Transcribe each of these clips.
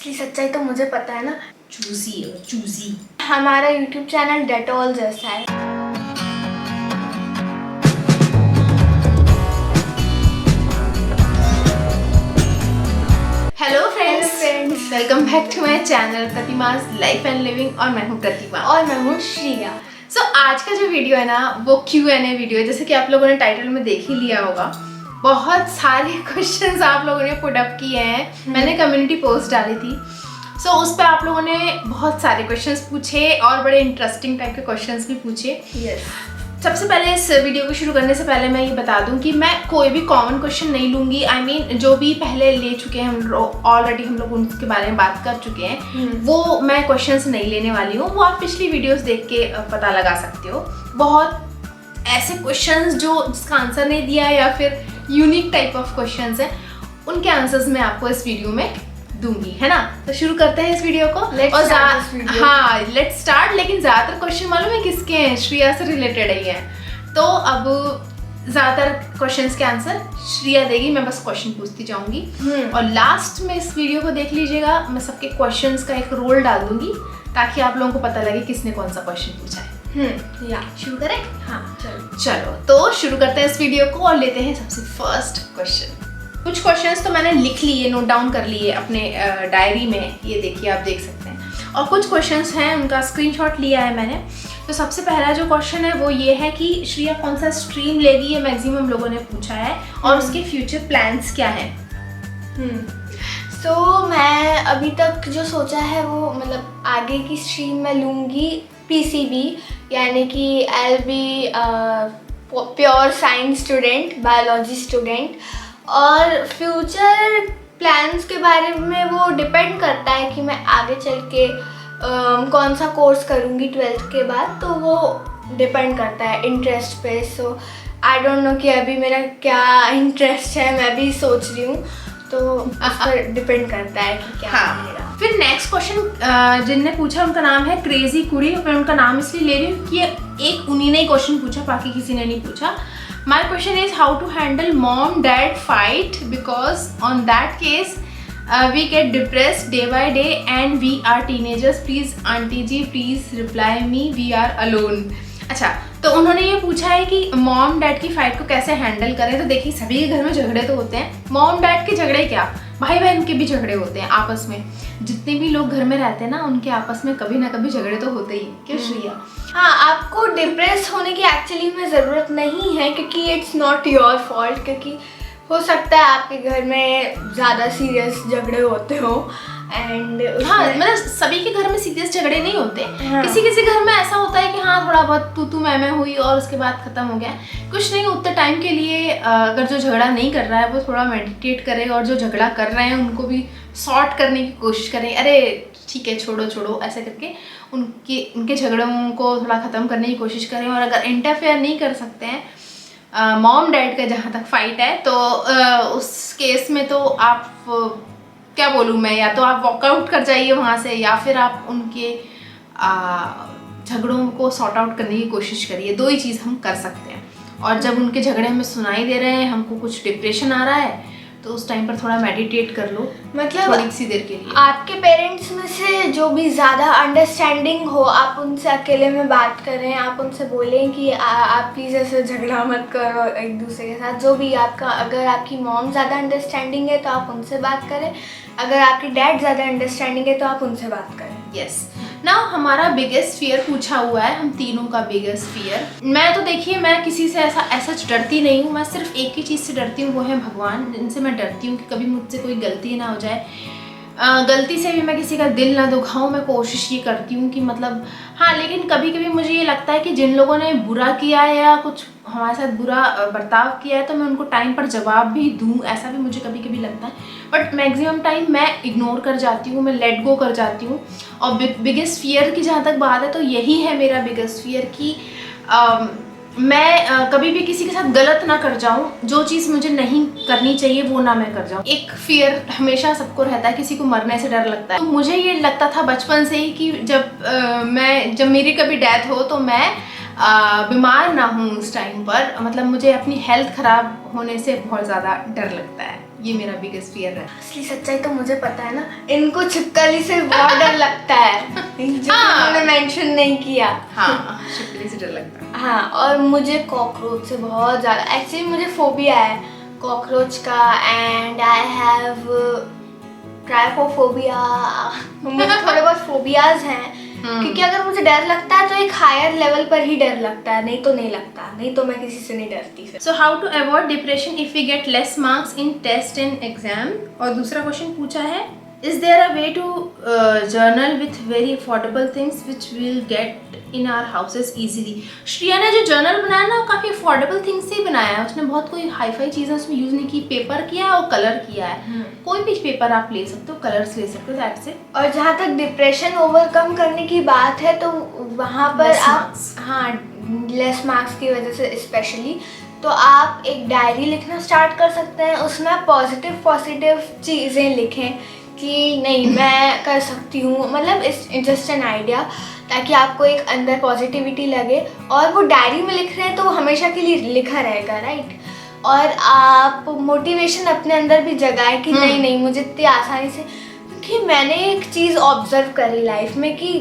असली सच्चाई तो मुझे पता है ना, चूजी है, चूजी। हमारा यूट्यूब चैनल डेटॉल जैसा है। Hello friends, welcome back to my channel प्रतिमास लाइफ एंड लिविंग। और मैं हूँ प्रतिमा और मैं हूँ श्रिया। आज का जो वीडियो है ना वो Q&A वीडियो है। जैसे कि आप लोगों ने टाइटल में देख ही लिया होगा, बहुत सारे क्वेश्चंस आप लोगों ने पुट अप किए हैं। मैंने कम्युनिटी पोस्ट डाली थी, उस पर आप लोगों ने बहुत सारे क्वेश्चंस पूछे और बड़े इंटरेस्टिंग टाइप के क्वेश्चंस भी पूछे। सबसे पहले इस वीडियो को शुरू करने से पहले मैं ये बता दूं कि मैं कोई भी कॉमन क्वेश्चन नहीं लूंगी। I mean, जो भी पहले ले चुके हैं हम लोग, ऑलरेडी हम लोग उनके बारे में बात कर चुके हैं, वो मैं क्वेश्चंस नहीं लेने वाली हूँ। वो आप पिछली वीडियोस देख के पता लगा सकते हो। बहुत ऐसे क्वेश्चंस जो जिसका आंसर नहीं दिया या फिर यूनिक टाइप ऑफ क्वेश्चंस हैं, उनके आंसर्स मैं आपको इस वीडियो में दूंगी, है ना। तो शुरू करते हैं इस वीडियो को। हाँ, लेट्स स्टार्ट। लेकिन ज्यादातर क्वेश्चन मालूम है किसके हैं? श्रिया से रिलेटेड ही है। तो अब ज्यादातर क्वेश्चंस के आंसर श्रिया देगी, मैं बस क्वेश्चन पूछती जाऊंगी। और लास्ट में इस वीडियो को देख लीजिएगा, मैं सबके क्वेश्चंस का एक रोल डाल दूंगी ताकि आप लोगों को पता लगे किसने कौन सा क्वेश्चन पूछा है। या शुरू करें? हाँ चलो तो शुरू करते हैं इस वीडियो को और लेते हैं सबसे फर्स्ट क्वेश्चन। कुछ क्वेश्चंस तो मैंने लिख लिए, नोट डाउन कर लिए अपने डायरी में, ये देखिए आप देख सकते हैं। और कुछ क्वेश्चंस हैं उनका स्क्रीनशॉट लिया है मैंने। तो सबसे पहला जो क्वेश्चन है वो ये है कि श्रिया कौन सा स्ट्रीम लेगी, ये मैक्सिमम लोगों ने पूछा है, और उसके फ्यूचर प्लान्स क्या हैं। तो मैं अभी तक जो सोचा है वो मतलब आगे की स्ट्रीम में लूँगी PCB, यानी कि I be pure science student, biology student. और फ्यूचर प्लान्स के बारे में वो डिपेंड करता है कि मैं आगे चल के कौन सा कोर्स करूँगी 12th के बाद, तो वो डिपेंड करता है इंटरेस्ट पे। सो आई डोंट नो कि अभी मेरा क्या इंटरेस्ट है, मैं भी सोच रही हूँ, तो उस पर डिपेंड करता है कि क्या है मेरा। फिर नेक्स्ट क्वेश्चन जिनने पूछा उनका नाम है क्रेजी कुड़ी। मैं उनका नाम इसलिए ले रही हूँ कि एक उन्हीं ने क्वेश्चन पूछा, बाकी किसी ने नहीं पूछा। My question is how to handle mom-dad fight, because on that case we get depressed day by day and we are teenagers. Please auntie ji please reply me, we are alone. अच्छा, तो उन्होंने ये पूछा है कि mom dad की fight को कैसे हैंडल करें। तो देखिए सभी के घर में झगड़े तो होते हैं। मॉम डैड के झगड़े क्या, भाई बहन के भी झगड़े होते हैं आपस में। जितने भी लोग घर में रहते हैं ना, उनके आपस में कभी ना कभी झगड़े तो होते ही। क्यों श्रिया? हाँ, आपको डिप्रेस होने की एक्चुअली में ज़रूरत नहीं है, क्योंकि इट्स नॉट योर फॉल्ट। क्योंकि हो सकता है आपके घर में ज़्यादा सीरियस झगड़े होते हो एंड हाँ, मतलब सभी के घर में सीरियस झगड़े नहीं होते। किसी किसी घर में ऐसा होता है कि हाँ थोड़ा बहुत तू मैं हुई और उसके बाद खत्म हो गया। कुछ नहीं, उतने टाइम के लिए अगर जो झगड़ा नहीं कर रहा है वो थोड़ा मेडिटेट करे, और जो झगड़ा कर रहे हैं उनको भी सॉर्ट करने की कोशिश करें। अरे ठीक है, छोड़ो ऐसे करके उनके झगड़ों को थोड़ा ख़त्म करने की कोशिश करें। और अगर इंटरफेयर नहीं कर सकते हैं मॉम डैड का जहाँ तक फाइट है, तो उस केस में तो आप क्या बोलूँ मैं, या तो आप वॉकआउट कर जाइए वहाँ से, या फिर आप उनके झगड़ों को सॉर्ट आउट करने की कोशिश करिए। दो ही चीज़ हम कर सकते हैं। और जब उनके झगड़े हमें सुनाई दे रहे हैं, हमको कुछ डिप्रेशन आ रहा है, तो उस टाइम पर थोड़ा मेडिटेट कर लो, मतलब थोड़ी सी देर के लिए। आपके पेरेंट्स में से जो भी ज़्यादा अंडरस्टैंडिंग हो, आप उनसे अकेले में बात करें। आप उनसे बोलें कि आप प्लीज़ ऐसे झगड़ा मत करो एक दूसरे के साथ। जो भी आपका, अगर आपकी मॉम ज़्यादा अंडरस्टैंडिंग है तो आप उनसे बात करें, अगर आपकी डैड ज़्यादा अंडरस्टैंडिंग है तो आप उनसे बात करें। यस। नाउ हमारा बिगेस्ट फियर पूछा हुआ है, हम तीनों का बिगेस्ट फियर। मैं तो देखिए, मैं किसी से ऐसा डरती नहीं हूँ। मैं सिर्फ एक ही चीज़ से डरती हूँ, वो है भगवान। जिनसे मैं डरती हूँ कि कभी मुझसे कोई गलती ना हो जाए, गलती से भी मैं किसी का दिल ना दुखाऊं। मैं कोशिश ये करती हूँ कि मतलब हाँ, लेकिन कभी कभी मुझे ये लगता है कि जिन लोगों ने बुरा किया है या कुछ हमारे साथ बुरा बर्ताव किया है, तो मैं उनको टाइम पर जवाब भी दूँ, ऐसा भी मुझे कभी कभी लगता है। बट मैक्सिमम टाइम मैं इग्नोर कर जाती हूँ, मैं लेट गो कर जाती हूँ। और बिगेस्ट फियर की जहाँ तक बात है, तो यही है मेरा बिगेस्ट फियर कि मैं कभी भी किसी के साथ गलत ना कर जाऊं। जो चीज़ मुझे नहीं करनी चाहिए वो ना मैं कर जाऊं। एक फियर हमेशा सबको रहता है, किसी को मरने से डर लगता है। तो मुझे ये लगता था बचपन से ही कि जब मेरी कभी डेथ हो तो मैं बीमार ना हूँ उस टाइम पर। मतलब मुझे अपनी हेल्थ ख़राब होने से बहुत ज़्यादा डर लगता है। ये मेरा बिगेस्ट फियर है। असली सच्चाई तो मुझे पता है ना, इनको छिपकली से बहुत डर लगता है जो उन्होंने मेंशन नहीं किया। हाँ, छिपकली से डर लगता है। हाँ, और मुझे कॉकरोच से बहुत ज़्यादा, एक्चुअली मुझे फोबिया है कॉकरोच का, एंड आई हैव ट्राइफोफोबिया। मुझे थोड़े बहुत फोबियाज हैं, क्योंकि अगर मुझे डर लगता है तो एक हायर लेवल पर ही डर लगता है, नहीं तो नहीं लगता, नहीं तो मैं किसी से नहीं डरती। So how to avoid depression if we get less marks in test and exam. और दूसरा क्वेश्चन पूछा है, is there a way to journal with very affordable things which will get in our houses easily. Shriya ने जो journal बनाया ना, वो काफ़ी अफोर्डेबल थिंग्स से ही बनाया है। उसने बहुत कोई हाई फाई चीज़ें उसमें यूज़ नहीं की, पेपर किया है और कलर किया है। कोई भी पेपर आप ले सकते हो, कलर्स ले सकते हो, दैट से। और जहाँ तक डिप्रेशन ओवरकम करने की बात है तो वहाँ पर Less आप marks. हाँ, लेस मार्क्स की वजह से स्पेशली, तो आप एक डायरी लिखना स्टार्ट कर सकते हैं। उसमें आप पॉजिटिव चीज़ें लिखें कि नहीं मैं कर सकती हूँ, मतलब इट्स जस्ट एन आइडिया, ताकि आपको एक अंदर पॉजिटिविटी लगे। और वो डायरी में लिख रहे हैं तो वो हमेशा के लिए लिखा रहेगा, राइट। और आप मोटिवेशन अपने अंदर भी जगाए कि नहीं नहीं मुझे इतनी आसानी से, क्योंकि मैंने एक चीज़ ऑब्जर्व करी लाइफ में कि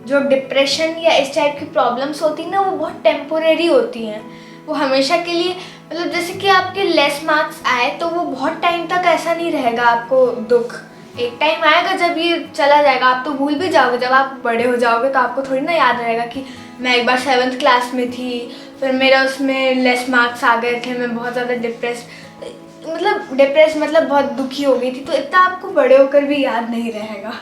जो डिप्रेशन या इस टाइप की प्रॉब्लम्स होती हैं ना, वो बहुत टेम्पोरेरी होती हैं, वो हमेशा के लिए, मतलब जैसे कि आपके लेस मार्क्स आए तो वो बहुत टाइम तक ऐसा नहीं रहेगा आपको दुख। एक टाइम आएगा जब ये चला जाएगा, आप तो भूल भी जाओगे। जब आप बड़े हो जाओगे तो आपको थोड़ी ना याद रहेगा कि मैं एक बार 7th क्लास में थी, फिर मेरा उसमें लेस मार्क्स आ गए थे, मैं बहुत ज़्यादा डिप्रेस मतलब बहुत दुखी हो गई थी, तो इतना आपको बड़े होकर भी याद नहीं रहेगा।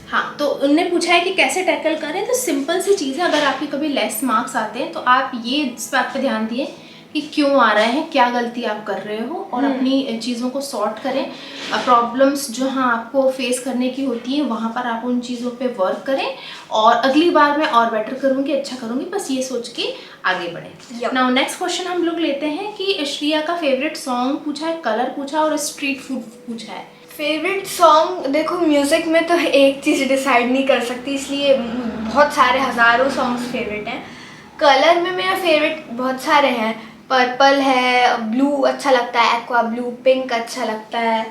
हाँ, तो उनने पूछा है कि कैसे टैकल करें। तो सिंपल सी चीज़ है, अगर आपके कभी लेस मार्क्स आते हैं तो आप ये इस बात पे ध्यान दिए कि क्यों आ रहे हैं, क्या गलती आप कर रहे हो, और अपनी चीज़ों को सॉर्ट करें। प्रॉब्लम्स जहाँ आपको फेस करने की होती हैं वहाँ पर आप उन चीज़ों पे वर्क करें, और अगली बार मैं और बेटर करूँगी, अच्छा करूँगी, बस ये सोच के आगे बढ़ें। नाउ नेक्स्ट क्वेश्चन हम लोग लेते हैं कि श्रिया का फेवरेट सॉन्ग पूछा है, कलर पूछा और स्ट्रीट फूड पूछा है। फेवरेट सॉन्ग, देखो म्यूज़िक में तो एक चीज़ डिसाइड नहीं कर सकती, इसलिए बहुत सारे हज़ारों सॉन्ग्स फेवरेट हैं। कलर में मेरा फेवरेट बहुत सारे हैं, पर्पल है, ब्लू अच्छा लगता है, एक्वा ब्लू, पिंक अच्छा लगता है,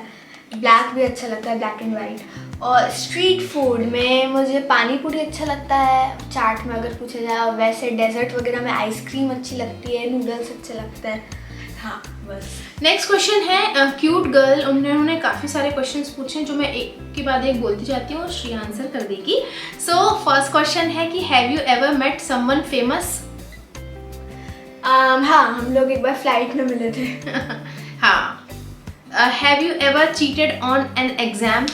ब्लैक भी अच्छा लगता है, ब्लैक एंड वाइट। और स्ट्रीट फूड में मुझे पानी पूरी अच्छा लगता है, चाट में अगर पूछा जाए, और वैसे डेजर्ट वगैरह में आइसक्रीम अच्छी लगती है, नूडल्स अच्छे लगते हैं। हाँ बस। नेक्स्ट क्वेश्चन है क्यूट गर्ल। उन्होंने काफ़ी सारे क्वेश्चंस पूछे हैं जो मैं एक के बाद एक बोलती जाती हूँ और श्रिया आंसर कर देगी। सो फर्स्ट क्वेश्चन है कि have you ever met someone famous. हाँ, हम लोग एक बार फ्लाइट में मिले थे। हाँ। Have you ever cheated on an exam.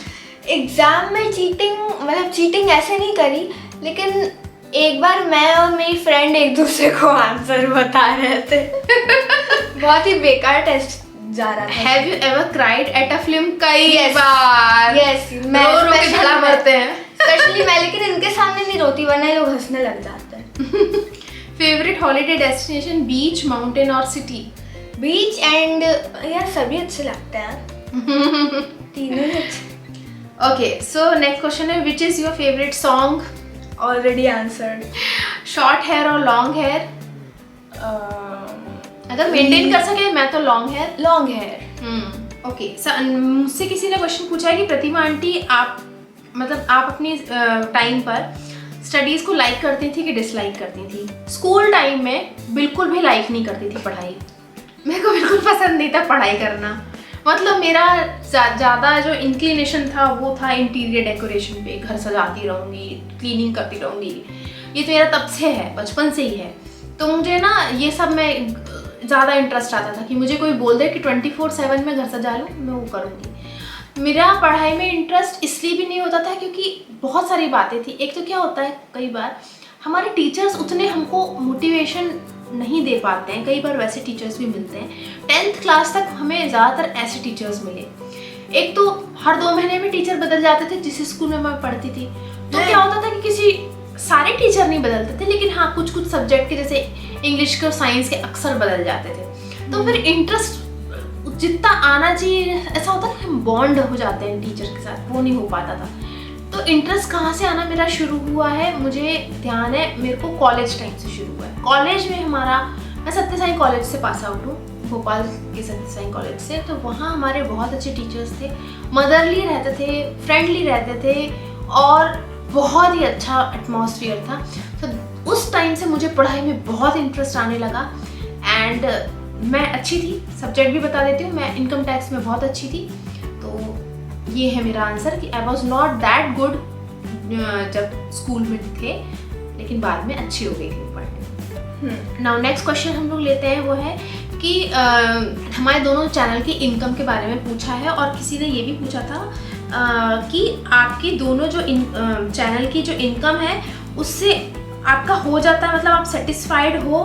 Exam में चीटिंग, मतलब चीटिंग ऐसे नहीं करी, लेकिन एक बार मैं और मेरी फ्रेंड एक दूसरे को आंसर बता रहे थे। बहुत ही बेकार टेस्ट जा रहा था। Have you ever cried at a film. कई बार। यस, मैं रो के झड़ा मरते हैं। स्पेशली मैं, लेकिन इनके सामने नहीं रोती, वरना लोग हंसने लग जाते हैं। फेवरेट हॉलीडे डेस्टिनेशन, बीच, माउंटेन और सिटी। बीच एंड यार सभी अच्छे लगते हैं, तीनों ही अच्छे। ओके, सो नेक्स्ट क्वेश्चन है which is your favourite song. Already answered. Short hair और लॉन्ग हेयर। अगर मेंटेन कर सके मैं तो long hair. Long hair. Okay, मुझसे किसी ने क्वेश्चन पूछा है कि प्रतिमा आंटी आप अपनी टाइम पर स्टडीज़ को लाइक करती थी कि डिसलाइक करती थी। स्कूल टाइम में बिल्कुल भी लाइक नहीं करती थी पढ़ाई, मेरे को बिल्कुल पसंद नहीं था पढ़ाई करना। मतलब मेरा ज़्यादा जो इंक्लिनेशन था वो था इंटीरियर डेकोरेशन पे, घर सजाती रहूँगी, क्लीनिंग करती रहूँगी, ये तो मेरा तब से है, बचपन से ही है। तो मुझे ना ये सब में ज़्यादा इंटरेस्ट आता था कि मुझे कोई बोल दे कि 24/7 मैं घर सजा लूँ, मैं वो करूँगी। मेरा पढ़ाई में इंटरेस्ट इसलिए भी नहीं होता था क्योंकि बहुत सारी बातें थी। एक तो क्या होता है, कई बार हमारे टीचर्स उतने हमको मोटिवेशन नहीं दे पाते हैं, कई बार वैसे टीचर्स भी मिलते हैं। 10th क्लास तक हमें ज़्यादातर ऐसे टीचर्स मिले। एक तो हर 2 महीने में टीचर बदल जाते थे जिस स्कूल में मैं पढ़ती थी। तो क्या होता था कि सारे टीचर नहीं बदलते थे, लेकिन हाँ कुछ सब्जेक्ट के जैसे इंग्लिश के और साइंस के अक्सर बदल जाते थे। तो फिर इंटरेस्ट जितना आना चाहिए, ऐसा होता है हम बॉन्ड हो जाते हैं टीचर के साथ, वो नहीं हो पाता था। तो इंटरेस्ट कहाँ से आना मेरा शुरू हुआ है, मुझे ध्यान है मेरे को कॉलेज टाइम से शुरू हुआ है। कॉलेज में मैं सत्य साई कॉलेज से पास आउट हूँ, भोपाल के सत्यसाई कॉलेज से। तो वहाँ हमारे बहुत अच्छे टीचर्स थे, मदरली रहते थे, फ्रेंडली रहते थे और बहुत ही अच्छा एटमॉस्फेयर था। तो उस टाइम से मुझे पढ़ाई में बहुत इंटरेस्ट आने लगा एंड मैं अच्छी थी। सब्जेक्ट भी बता देती हूँ, मैं इनकम टैक्स में बहुत अच्छी थी। तो ये है मेरा आंसर कि I was not that good जब स्कूल में थे, लेकिन बाद में अच्छी हो गई थी पढ़ने। नाउ नेक्स्ट क्वेश्चन हम लोग लेते हैं, वो है कि हमारे दोनों चैनल की इनकम के बारे में पूछा है और किसी ने ये भी पूछा था कि आपकी दोनों जो चैनल की जो इनकम है उससे आपका हो जाता है, मतलब आप सेटिस्फाइड हो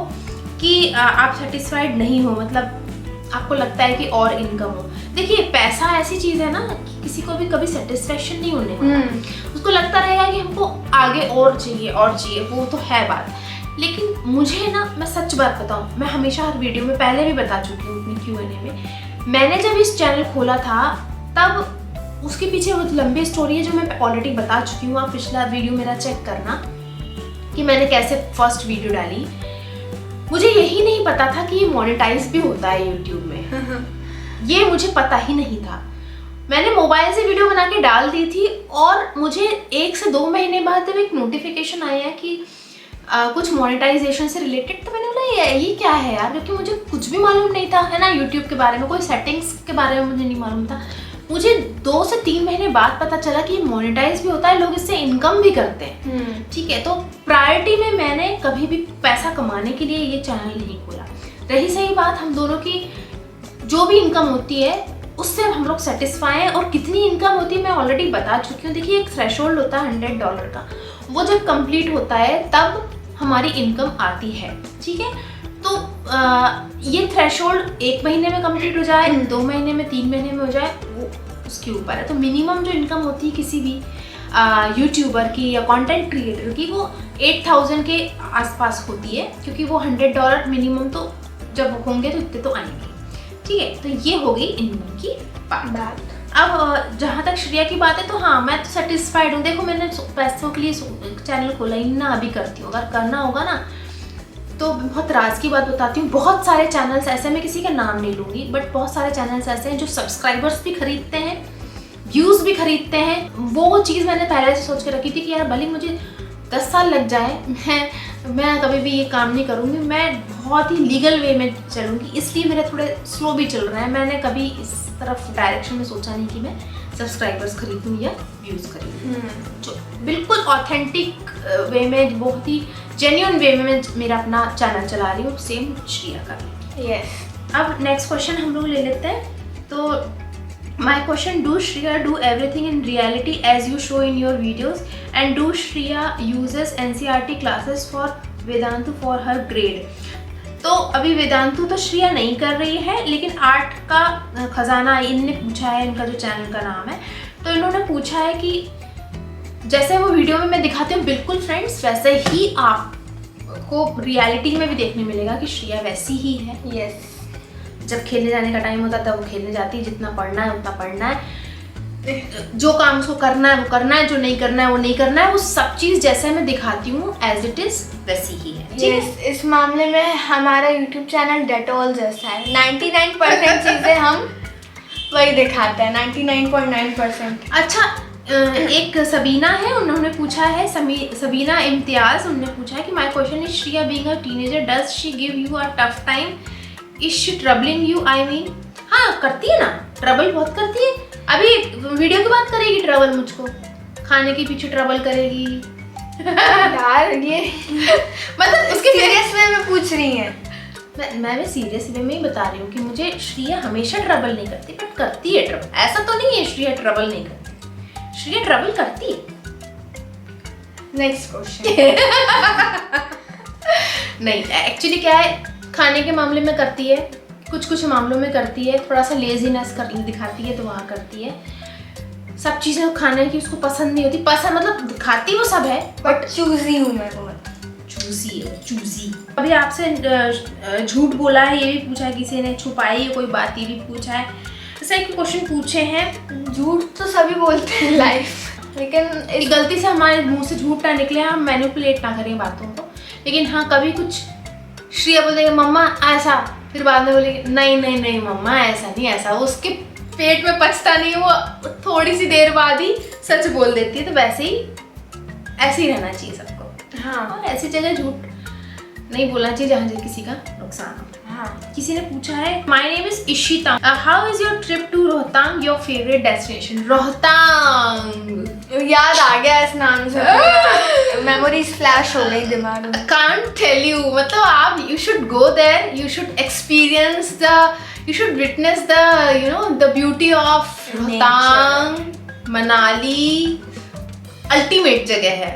कि आप सेटिस्फाइड नहीं हो, मतलब आपको लगता है कि और इनकम हो। देखिए पैसा ऐसी चीज़ है ना कि किसी को भी कभी सेटिस्फेक्शन नहीं होने वाला, उसको लगता रहेगा कि हमको आगे और चाहिए, वो तो है बात। लेकिन मुझे ना, मैं सच बात बताऊँ, मैं हमेशा हर वीडियो में पहले भी बता चुकी हूँ अपनी Q&A में, मैंने जब इस चैनल खोला था तब उसके पीछे बहुत लंबी स्टोरी है जो मैं ऑलरेडी बता चुकी हूँ। आप पिछला वीडियो मेरा चेक करना कि मैंने कैसे फर्स्ट वीडियो डाली। मुझे यही नहीं पता था कि ये मोनेटाइज भी होता है यूट्यूब में, ये मुझे पता ही नहीं था। मैंने मोबाइल से वीडियो बना के डाल दी थी और मुझे 1 से 2 महीने बाद जब एक नोटिफिकेशन आया कि कुछ मोनेटाइजेशन से रिलेटेड, तो मैंने बोला ये क्या है यार, क्योंकि मुझे कुछ भी मालूम नहीं था, है ना, यूट्यूब के बारे में, कोई सेटिंग्स के बारे में मुझे नहीं मालूम था। मुझे 2 से 3 महीने बाद पता चला कि ये मोनेटाइज भी होता है, लोग इससे इनकम भी करते हैं। ठीक है, तो प्रायोरिटी में मैंने कभी भी पैसा कमाने के लिए ये चैनल नहीं खोला। रही सही बात, हम दोनों की जो भी इनकम होती है उससे हम लोग सेटिस्फाई हैं, और कितनी इनकम होती है मैं ऑलरेडी बता चुकी हूँ। देखिए एक थ्रेशोल्ड होता है $100 का, वो जब कंप्लीट होता है तब हमारी इनकम आती है। ठीक है, तो ये थ्रेशोल्ड 1 महीने में कंप्लीट हो जाए, 2 महीने में, 3 महीने में हो जाए, वो उसके ऊपर है। तो मिनिमम जो इनकम होती है किसी भी यूट्यूबर की या कंटेंट क्रिएटर की, वो 8000 के आसपास होती है, क्योंकि वो $100 मिनिमम तो जब होंगे तो इतने तो आएंगे। ठीक है, तो ये हो गई इनकम की बात। अब जहाँ तक श्रेया की बात है, तो हाँ मैं तो सेटिस्फाइड हूँ। देखो मैंने पैसों के लिए चैनल खोला ही ना, अभी करती हूँ, अगर करना होगा ना तो बहुत राज की बात बताती हूँ। बहुत सारे चैनल्स ऐसे, मैं किसी का नाम नहीं लूँगी, बट बहुत सारे चैनल्स ऐसे हैं जो सब्सक्राइबर्स भी खरीदते हैं, व्यूज़ भी खरीदते हैं। वो चीज़ मैंने पहले से सोच के रखी थी कि यार भले मुझे 10 साल लग जाए, मैं कभी भी ये काम नहीं करूँगी, मैं बहुत ही लीगल वे में चलूँगी। इसलिए मेरे थोड़े स्लो भी चल रहे हैं। मैंने कभी इस तरफ डायरेक्शन में सोचा नहीं कि मैं सब्सक्राइबर्स खरीदूँ या व्यूज़ खरीदूँ। जो बिल्कुल ऑथेंटिक वे में, बहुत ही जेन्युइन वे में मैं मेरा अपना चैनल चला रही हूँ, सेम श्रेया का भी। यस। अब नेक्स्ट क्वेश्चन हम लोग ले लेते हैं। तो my question, do Shreya do everything in reality as you show in your videos, and do Shreya uses NCERT classes for Vedantu for her grade? तो अभी वेदांतु तो श्रेया नहीं कर रही है, लेकिन आर्ट का खजाना इनने पूछा है, इनका जो चैनल का नाम है, तो इन्होंने पूछा है कि जैसे वो वीडियो में मैं दिखाती हूँ बिल्कुल फ्रेंड्स, वैसे ही आपको रियलिटी में भी देखने मिलेगा कि श्रेया वैसी ही है। यस। जब खेलने जाने का टाइम होता है तब वो खेलने जाती है, जितना पढ़ना है उतना पढ़ना है, जो काम उसको करना है वो करना है, जो नहीं करना है वो नहीं करना है। वो सब चीज़ जैसे मैं दिखाती हूँ एज इट इज़ वैसी ही है। यस, इस मामले में हमारा यूट्यूब चैनल डेटॉल जैसा है। 99% चीज़ें हम वही दिखाते हैं, 99.9%। अच्छा, एक सबीना है, उन्होंने पूछा है, सबीना इम्तियाज, उन्होंने पूछा है कि my question is Shreya being a teenager, does she give you a tough time, is she troubling you? I mean, हाँ करती है ना, ट्रबल बहुत करती है। अभी वीडियो की बात करेगी ट्रबल, मुझको खाने के पीछे ट्रबल करेगी यार ये मतलब उसके सीरियस वे में पूछ रही हैं। मैं भी सीरियस वे में ही बता रही हूँ कि मुझे श्रेया हमेशा ट्रबल नहीं करती, बट करती है ट्रबल। ऐसा तो नहीं है श्रेया ट्रबल नहीं करती, श्रेया ट्रबल करती है। Next question. नहीं, एक्चुअली क्या है, खाने के मामले में करती है, कुछ मामलों में करती है, थोड़ा सा लेजीनेस कर दिखाती है तो वहाँ करती है। सब चीज़ें खाने की उसको पसंद नहीं होती, पसंद मतलब खाती वो सब है, बट चूजी हूँ मैं बहुत। चूजी है, चूजी। अभी आपसे झूठ बोला है ये भी पूछा है, किसी ने छुपाई है कोई बात ये भी पूछा है। ऐसा एक क्वेश्चन पूछे हैं, झूठ तो सभी बोलते हैं लाइफ, लेकिन इस गलती से हमारे मुंह से झूठ ना निकले, हम मैनिपुलेट ना करें बातों को। लेकिन हाँ, कभी कुछ श्रेया बोल देगा मम्मा ऐसा, फिर बाद में बोलेगी नहीं नहीं नहीं मम्मा ऐसा नहीं, ऐसा उसके पेट में पचता नहीं, वो थोड़ी सी देर बाद ही सच बोल देती है। तो वैसे ही ऐसे ही रहना चाहिए सबको। हाँ और ऐसी जगह झूठ नहीं बोलना चाहिए जहाँ किसी का नुकसान हो। हाँ। किसी ने पूछा है my name is Ishita, how is your trip to Rohtang your favourite destination? Rohtang याद आ गया इस नाम से, मेमोरीज फ्लैश हो गई दिमाग में। can't tell you, मतलब आप you should go there, you should experience the, you should witness the, you know, the beauty of Rohtang, Manali ultimate जगह है।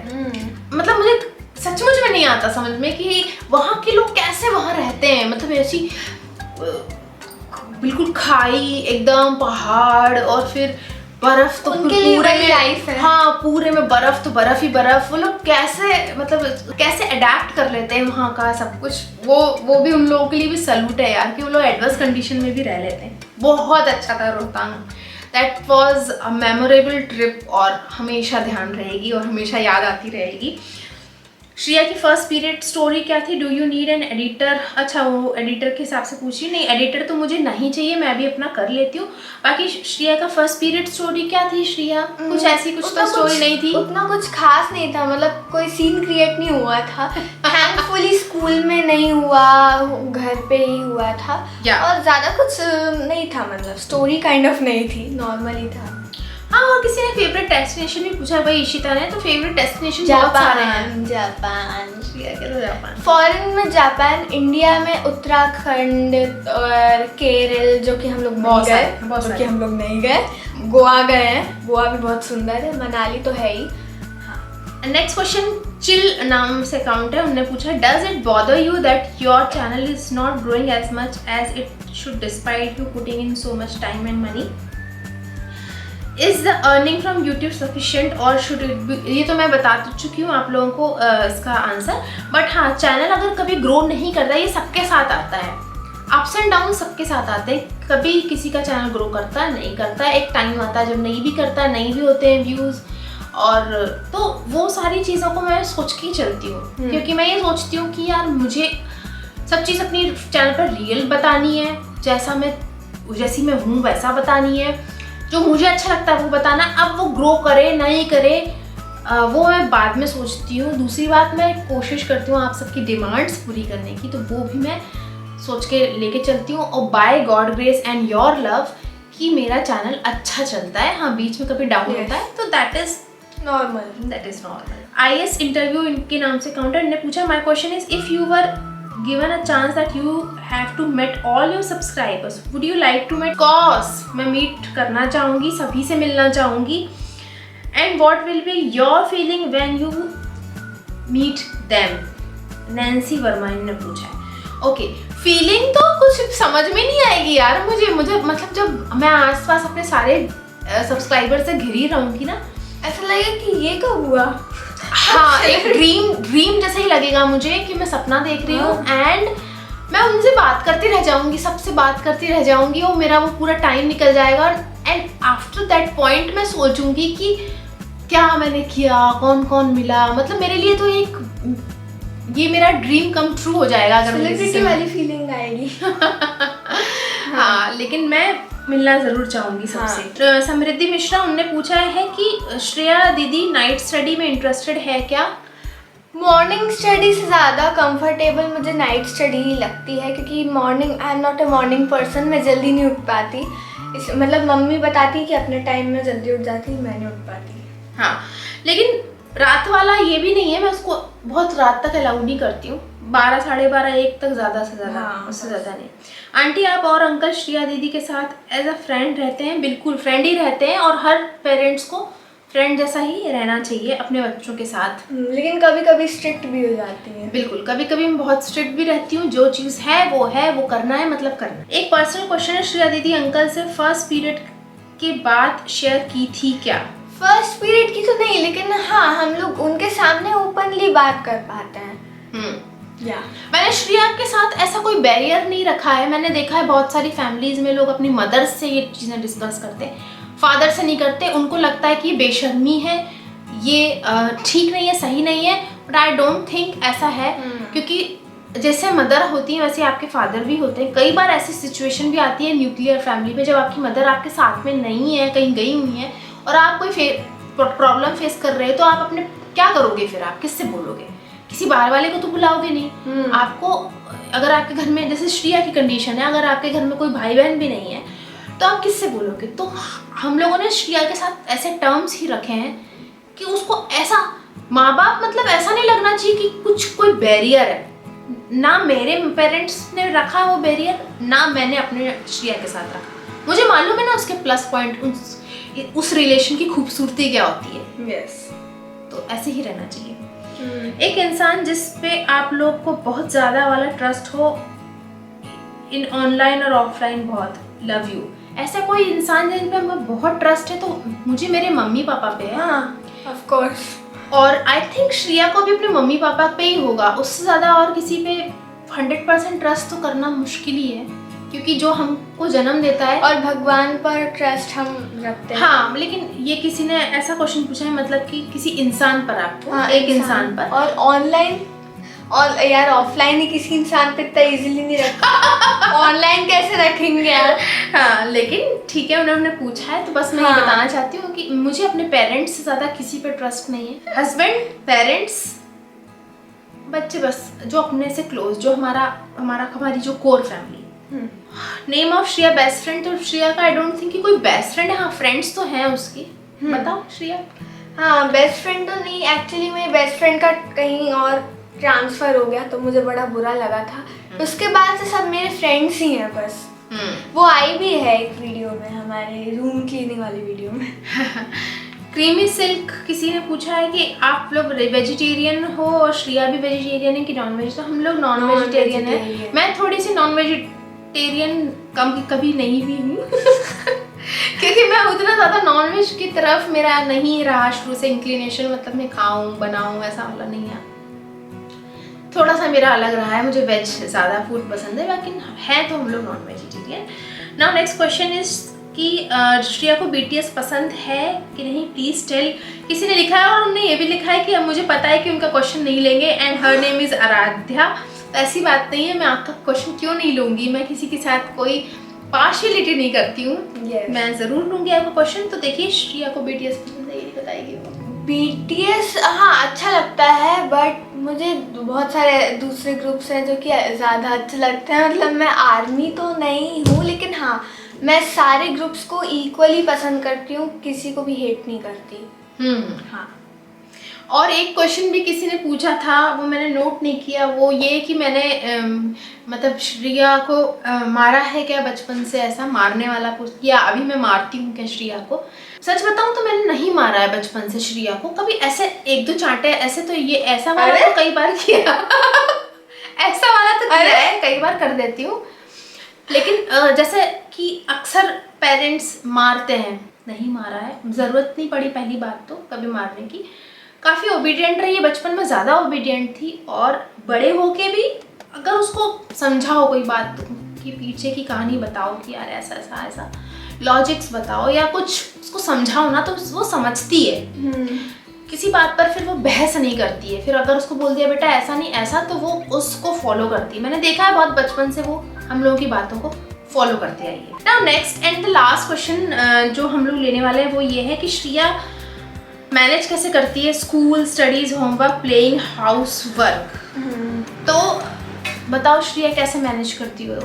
मतलब मुझे सचमुच में नहीं आता समझ में कि वहाँ के लोग कैसे वहाँ रहते हैं। मतलब ऐसी बिल्कुल खाई, एकदम पहाड़, और फिर बर्फ तो उनके लिए पूरे वही में लाइफ है। हाँ पूरे में बर्फ तो बर्फ ही बर्फ। वो लोग कैसे मतलब कैसे अडेप्ट कर लेते हैं वहाँ का सब कुछ, वो भी उन लोगों के लिए भी सैल्यूट है यार कि वो लोग एडवर्स कंडीशन में भी रह लेते हैं। बहुत अच्छा था Rohtang, that was a memorable trip और हमेशा ध्यान रहेगी और हमेशा याद आती रहेगी। श्रिया की फर्स्ट पीरियड स्टोरी क्या थी? Do you need an editor? अच्छा वो एडिटर के हिसाब से पूछी। नहीं एडिटर तो मुझे नहीं चाहिए, मैं भी अपना कर लेती हूँ। बाकी श्रिया का फर्स्ट पीरियड स्टोरी क्या थी श्रिया? कुछ ऐसी कुछ तो स्टोरी नहीं थी, उतना कुछ खास नहीं था, मतलब कोई सीन क्रिएट नहीं हुआ था। थैंकफुली स्कूल में नहीं हुआ, घर पे ही हुआ था। और ज्यादा कुछ नहीं था, मतलब स्टोरी काइंड ऑफ नहीं थी, नॉर्मल ही था। हाँ और किसी ने फेवरेट डेस्टिनेशन भी पूछा भाई इशिता ने, तो फेवरेट डेस्टिनेशन बहुत सारे हैं। जापान, जापान, फॉरेन में जापान, इंडिया में उत्तराखंड और केरल जो कि हम लोग नहीं गए, गोवा गए हैं, गोवा भी बहुत सुंदर है, मनाली तो है ही। नेक्स्ट क्वेश्चन चिल नाम से अकाउंट है, उन्होंने पूछा does it bother you that your channel is not growing as much as it should despite you putting in so much time and money? Is the earning from YouTube sufficient or should it be? ये तो मैं बता चुकी हूँ आप लोगों को इसका आंसर। बट हाँ चैनल अगर कभी ग्रो नहीं करता, ये सबके साथ आता है, अप्स एंड डाउन सबके साथ आते हैं। कभी किसी का चैनल ग्रो करता है, नहीं करता है, एक टाइम आता है जब नहीं भी करता है, नहीं भी होते हैं व्यूज़। और तो वो सारी चीज़ों को मैं सोच के ही चलती हूँ, क्योंकि मैं ये सोचती हूँ कि यार मुझे सब चीज़ अपनी चैनल पर रियल बतानी है, जैसी मैं हूँ वैसा बतानी है, जो मुझे अच्छा लगता है वो बताना। अब वो ग्रो करे नहीं करे वो मैं बाद में सोचती हूँ। दूसरी बात मैं कोशिश करती हूँ आप सबकी डिमांड्स पूरी करने की, तो वो भी मैं सोच के लेके चलती हूँ। और by God grace and your love कि मेरा चैनल अच्छा चलता है। हाँ बीच में कभी डाउन होता है तो that is normal. IS interview इनके नाम से काउंटर ने पूछा my question is if you were given a chance that you have to meet all your subscribers, would you like to meet? Course, मैं meet करना चाहूँगी, सभी से मिलना चाहूँगी। And what will be your feeling when you meet them? Nancy Verma ने पूछा है। ओके फीलिंग तो कुछ समझ में नहीं आएगी यार मुझे मतलब जब मैं आसपास अपने सारे सब्सक्राइबर से घिरी रहूँगी ना, ऐसा लगेगा कि ये कब हुआ। हाँ एक ड्रीम जैसे ही लगेगा मुझे कि मैं सपना देख रही हूँ एंड मैं उनसे बात करती रह जाऊंगी, सबसे बात करती रह जाऊंगी और मेरा वो पूरा टाइम निकल जाएगा। एंड आफ्टर दैट पॉइंट मैं सोचूंगी कि क्या मैंने किया, कौन कौन मिला। मतलब मेरे लिए तो ये मेरा ड्रीम कम ट्रू हो जाएगा अगर सेलिब्रिटी वाली फीलिंग आएगी। हाँ लेकिन मैं मिलना जरूर चाहूंगी सबसे। हाँ। समृद्धि मिश्रा उनने पूछा है कि श्रेया दीदी नाइट स्टडी में इंटरेस्टेड है क्या? मॉर्निंग स्टडी से ज़्यादा कंफर्टेबल मुझे नाइट स्टडी ही लगती है, क्योंकि morning I am not a morning person, मैं जल्दी नहीं उठ पाती। मतलब मम्मी बताती है कि अपने टाइम में जल्दी उठ जाती, मैं नहीं उठ पाती। हाँ लेकिन रात वाला ये भी नहीं है, मैं उसको बहुत रात तक अलाउ नहीं करती हूँ, 12 साढ़े 12 1 तक ज़्यादा से ज़्यादा। हाँ, उससे ज़्यादा नहीं। आंटी आप और अंकल श्रिया दीदी के साथ एज अ फ्रेंड रहते हैं? बिल्कुल फ्रेंड ही रहते हैं और हर पेरेंट्स को फ्रेंड जैसा ही रहना चाहिए अपने बच्चों के साथ। लेकिन कभी कभी स्ट्रिक्ट भी हो जाती है। बिल्कुल कभी कभी मैं बहुत स्ट्रिक्ट भी रहती हूँ, जो चीज़ है वो करना है, मतलब करना। एक पर्सनल क्वेश्चन है श्रिया दीदी अंकल से फर्स्ट पीरियड के बाद शेयर की थी क्या? फर्स्ट पीरियड की तो नहीं, लेकिन हाँ हम लोग उनके सामने ओपनली बात कर पाते हैं। मैंने श्रिया के साथ ऐसा कोई बैरियर नहीं रखा है। मैंने देखा है बहुत सारी फैमिलीज में लोग अपनी मदर से ये चीज़ें डिस्कस करते हैं, फादर से नहीं करते। उनको लगता है कि ये बेशर्मी है, ये ठीक नहीं है, सही नहीं है। बट आई डोंट थिंक ऐसा है, क्योंकि जैसे मदर होती हैं वैसे आपके फादर भी होते हैं। कई बार ऐसी सिचुएशन भी आती है न्यूक्लियर फैमिली में जब आपकी मदर आपके साथ में नहीं है, कहीं गई हुई है और आप कोई प्रॉब्लम फेस कर रहे हैं, तो आप अपने क्या करोगे फिर? आप किससे बोलोगे? किसी बाहर वाले को तो बुलाओगे नहीं। आपको अगर आपके घर में, जैसे श्रिया की कंडीशन है, अगर आपके घर में कोई भाई बहन भी नहीं है तो आप किससे बोलोगे? तो हम लोगों ने श्रिया के साथ ऐसे टर्म्स ही रखे हैं कि उसको ऐसा, माँ बाप मतलब ऐसा नहीं लगना चाहिए कि कुछ कोई बैरियर है। ना मेरे पेरेंट्स ने रखा वो बैरियर, ना मैंने अपने श्रिया के साथ रखा। मुझे मालूम है ना उसके प्लस पॉइंट, उस रिलेशन की खूबसूरती क्या होती है। यस, तो ऐसे ही रहना चाहिए। एक इंसान जिस पे आप लोग को बहुत ज़्यादा वाला ट्रस्ट हो, इन ऑनलाइन और ऑफलाइन, बहुत लव यू, ऐसा कोई इंसान जिन पे हमें बहुत ट्रस्ट है, तो मुझे मेरे मम्मी पापा पे है। हाँ, ऑफ कोर्स। और आई थिंक श्रिया को भी अपने मम्मी पापा पे ही होगा, उससे ज़्यादा और किसी पे 100% ट्रस्ट तो करना मुश्किल ही है, क्योंकि जो हमको जन्म देता है। और भगवान पर ट्रस्ट हम रखते हैं। हाँ, लेकिन ये किसी ने ऐसा क्वेश्चन पूछा है, मतलब कि किसी इंसान पर आपको, हाँ, एक इंसान पर। और ऑनलाइन, और यार ऑफलाइन ही किसी इंसान पे इतना इजीली नहीं रखते, ऑनलाइन कैसे रखेंगे यार। हाँ, लेकिन ठीक है, उन्होंने पूछा है तो बस मैं ये बताना चाहती हूँ कि मुझे अपने पेरेंट्स से ज़्यादा किसी पे ट्रस्ट नहीं है। हस्बैंड, पेरेंट्स, बच्चे, बस जो अपने से क्लोज, जो हमारी जो core family. Name of Shriya best friend, तो श्रिया का आई डोंट थिंक कि कोई बेस्ट फ्रेंड है। हाँ, फ्रेंड्स तो हैं उसकी। बताओ श्रिया। हाँ, बेस्ट फ्रेंड तो नहीं, एक्चुअली मेरी बेस्ट फ्रेंड का कहीं और ट्रांसफर हो गया तो मुझे बड़ा बुरा लगा था। उसके बाद से सब मेरे फ्रेंड्स ही हैं बस। वो आई भी है एक वीडियो में, हमारे रूम क्लीनिंग वाली वीडियो में। क्रीमी सिल्क किसी ने पूछा है कि आप लोग वेजिटेरियन हो और श्रिया भी वेजिटेरियन है कि नॉन वेज? तो हम लोग नॉन वेजिटेरियन है। मैं थोड़ी सी नॉन वेजिटेरियन कभी नहीं भी हूँ क्योंकि मैं उतना ज़्यादा नॉन वेज की तरफ मेरा नहीं रहा शुरू से इंक्लिनेशन, मतलब मैं खाऊं बनाऊं ऐसा वाला नहीं है। थोड़ा सा मेरा अलग रहा है, मुझे वेज ज़्यादा फूड पसंद है, लेकिन है तो हम लोग non vegetarian. Now next question is कि श्रिया को BTS पसंद है कि नहीं, प्लीज टेल। किसी ने लिखा है और उन्होंने ये भी लिखा है कि अब मुझे पता है कि उनका क्वेश्चन नहीं लेंगे, and her name is Aradhya. तो ऐसी बात नहीं है, मैं आपका क्वेश्चन क्यों नहीं लूँगी, मैं किसी के साथ कोई पार्शियलिटी नहीं करती हूँ। मैं ज़रूर लूँगी आपका क्वेश्चन। तो देखिए, श्रिया को BTS पसंद है, ये नहीं बताएगी वो। BTS हाँ अच्छा लगता है, बट मुझे बहुत सारे दूसरे ग्रुप्स हैं जो कि ज़्यादा अच्छे लगते हैं। मतलब मैं आर्मी तो नहीं हूँ, लेकिन हाँ मैं सारे ग्रुप्स को इक्वली पसंद करती हूँ, किसी को भी हेट नहीं करती। हाँ, और एक क्वेश्चन भी किसी ने पूछा था, वो मैंने नोट नहीं किया, वो ये कि मैंने मतलब श्रिया को मारा है क्या बचपन से, ऐसा मारने वाला पूछ किया। अभी मैं मारती हूँ क्या श्रिया को? सच बताऊँ तो मैंने नहीं मारा है बचपन से श्रिया को कभी, ऐसे एक दो चांटे ऐसे, तो ये ऐसा वाला तो कई बार किया ऐसा वाला तो किया है, कई बार कर देती हूँ, लेकिन जैसे कि अक्सर पेरेंट्स मारते हैं, नहीं मारा है, ज़रूरत नहीं पड़ी पहली बात तो कभी मारने की। काफ़ी ओबीडियंट रही है बचपन में, ज़्यादा ओबीडियंट थी, और बड़े होके भी अगर उसको समझाओ कोई बात कि पीछे की कहानी बताओ कि यार ऐसा ऐसा ऐसा लॉजिक्स बताओ या कुछ उसको समझाओ ना, तो वो समझती है। किसी बात पर फिर वो बहस नहीं करती है। फिर अगर उसको बोल दिया बेटा ऐसा नहीं ऐसा, तो वो उसको फॉलो करती है। मैंने देखा है बहुत बचपन से वो हम लोगों की बातों को फॉलो करते आई है। Now next and the last question जो हम लोग लेने वाले हैं वो ये है कि श्रिया मैनेज कैसे करती है school, studies, homework, playing, house work. तो बताओ श्रिया कैसे मैनेज करती हो?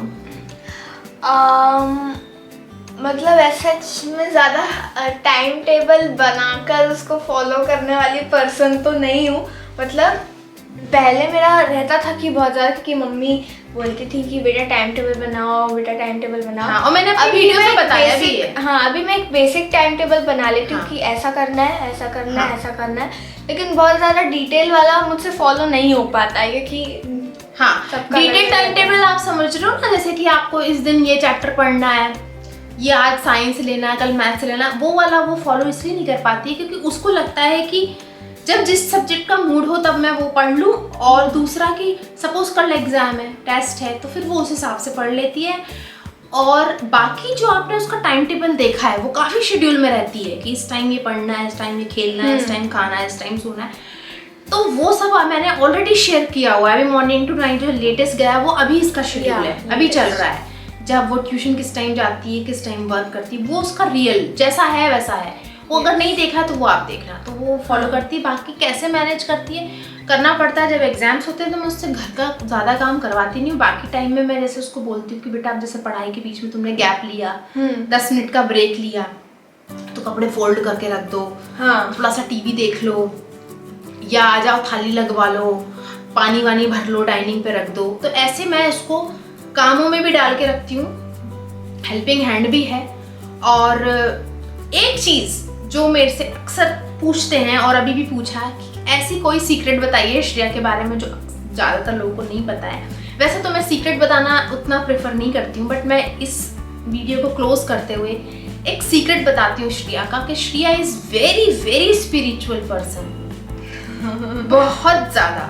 मतलब ऐसा मैं ज़्यादा टाइम टेबल बनाकर उसको फॉलो करने वाली पर्सन तो नहीं हूँ। मतलब पहले मेरा रहता था कि बहुत ज़्यादा, क्योंकि मम्मी बोलती थी कि बेटा टाइम टेबल बनाओ, बेटा टाइम टेबल बनाओ। हाँ, और मैंने अपनी वीडियो में बताया भी है। हाँ, अभी मैं एक बेसिक टाइम टेबल बना लेती हूँ कि ऐसा करना है, ऐसा करना है, ऐसा करना है, लेकिन बहुत ज़्यादा डिटेल वाला मुझसे फॉलो नहीं हो पाता है, क्योंकि हाँ डिटेल टाइम टेबल आप समझ रहे हो ना, जैसे कि आपको इस दिन ये चैप्टर पढ़ना है, ये आज साइंस लेना है, कल मैथ्स लेना, वो वाला वो फॉलो इसलिए नहीं कर पाती है क्योंकि उसको लगता है कि जब जिस सब्जेक्ट का मूड हो तब मैं वो पढ़ लूँ, और दूसरा कि सपोज कल एग्जाम है, टेस्ट है, तो फिर वो उस हिसाब से पढ़ लेती है। और बाकी जो आपने उसका टाइम टेबल देखा है वो काफ़ी शेड्यूल में रहती है कि इस टाइम ये पढ़ना है, इस टाइम ये खेलना है, इस टाइम खाना है, इस टाइम सोना है। तो वो सब मैंने ऑलरेडी शेयर किया हुआ है। अभी मॉर्निंग टू नाइट जो लेटेस्ट गया है वो अभी इसका शेड्यूल है, अभी चल रहा है। जब वो ट्यूशन किस टाइम जाती है, किस टाइम वर्क करती है, वो उसका रियल जैसा है वैसा है। वो अगर नहीं देखा तो वो आप देखना, तो वो फॉलो करती है। बाकी कैसे मैनेज करती है, करना पड़ता है। जब एग्जाम्स होते हैं तो मैं उससे घर का ज़्यादा काम करवाती नहीं हूँ। बाकी टाइम में मैं जैसे उसको बोलती हूँ कि बेटा आप जैसे पढ़ाई के बीच में तुमने गैप लिया, 10 मिनट का ब्रेक लिया, तो कपड़े फोल्ड करके रख दो, थोड़ा सा टीवी देख लो, या आ जाओ थाली लगवा लो, पानी वानी भर लो, डाइनिंग पे रख दो। तो ऐसे मैं उसको कामों में भी डाल के रखती हूँ, हेल्पिंग हैंड भी है। और एक चीज़ जो मेरे से अक्सर पूछते हैं और अभी भी पूछा है कि ऐसी कोई सीक्रेट बताइए श्रेया के बारे में जो ज़्यादातर लोगों को नहीं पता है। वैसे तो मैं सीक्रेट बताना उतना प्रेफर नहीं करती हूँ, बट मैं इस वीडियो को क्लोज करते हुए एक सीक्रेट बताती हूँ श्रेया का, कि Shreya is very very spiritual person. बहुत ज़्यादा।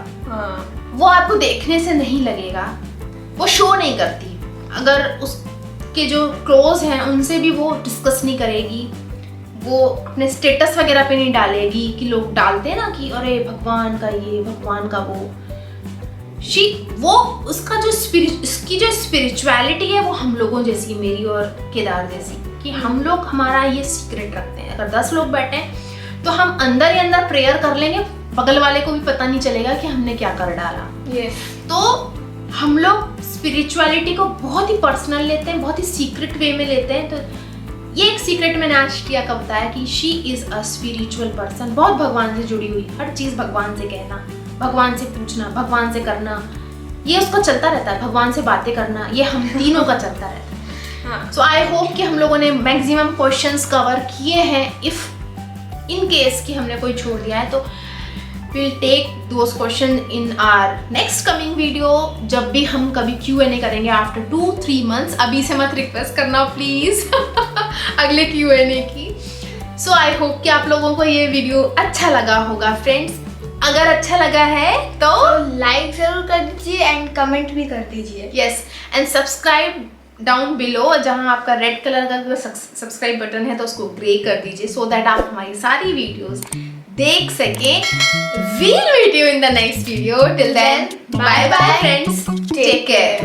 वो आपको देखने से नहीं लगेगा, वो शो नहीं करती। अगर उसके जो क्लोज हैं उनसे भी वो डिस्कस नहीं करेगी, वो अपने स्टेटस वगैरह पे नहीं डालेगी कि लोग डालते हैं ना कि अरे भगवान का ये, भगवान का वो। वो उसका जो उसकी जो स्पिरिचुअलिटी है वो हम लोगों जैसी, मेरी और केदार जैसी, कि हम लोग हमारा ये सीक्रेट रखते हैं। अगर 10 लोग बैठे हैं तो हम अंदर ही अंदर प्रेयर कर लेंगे, बगल वाले को भी पता नहीं चलेगा कि हमने क्या कर डाला। तो हम लोग स्पिरिचुअलिटी को बहुत ही पर्सनल लेते हैं, बहुत ही सीक्रेट वे में लेते हैं। तो ये एक सीक्रेट मैंने आज श्रेया का बताया कि she is a spiritual person, बहुत भगवान से जुड़ी हुई, हर चीज़ भगवान से कहना, भगवान से पूछना, भगवान से करना, ये उसका चलता रहता है। भगवान से बातें करना, ये हम तीनों का चलता रहता है। सो आई होप कि हम लोगों ने मैक्सिमम क्वेश्चंस कवर किए हैं। इफ़ इन केस कि हमने कोई छोड़ दिया है तो we'll take those questions in our next coming video, जब भी हम कभी Q&A करेंगे after 2-3 months। अभी से मत रिक्वेस्ट करना प्लीज अगले Q&A की। So I hope कि आप लोगों को ये वीडियो अच्छा लगा होगा फ्रेंड्स। अगर अच्छा लगा है तो लाइक जरूर कर दीजिए एंड कमेंट भी कर दीजिए। Yes, and subscribe down below, जहां आपका रेड कलर का सब्सक्राइब बटन है तो उसको ग्रे कर दीजिए, सो दैट आप हमारी सारी वीडियोस देख सके। We'll meet you in the next video. Till then, bye bye friends. Take care.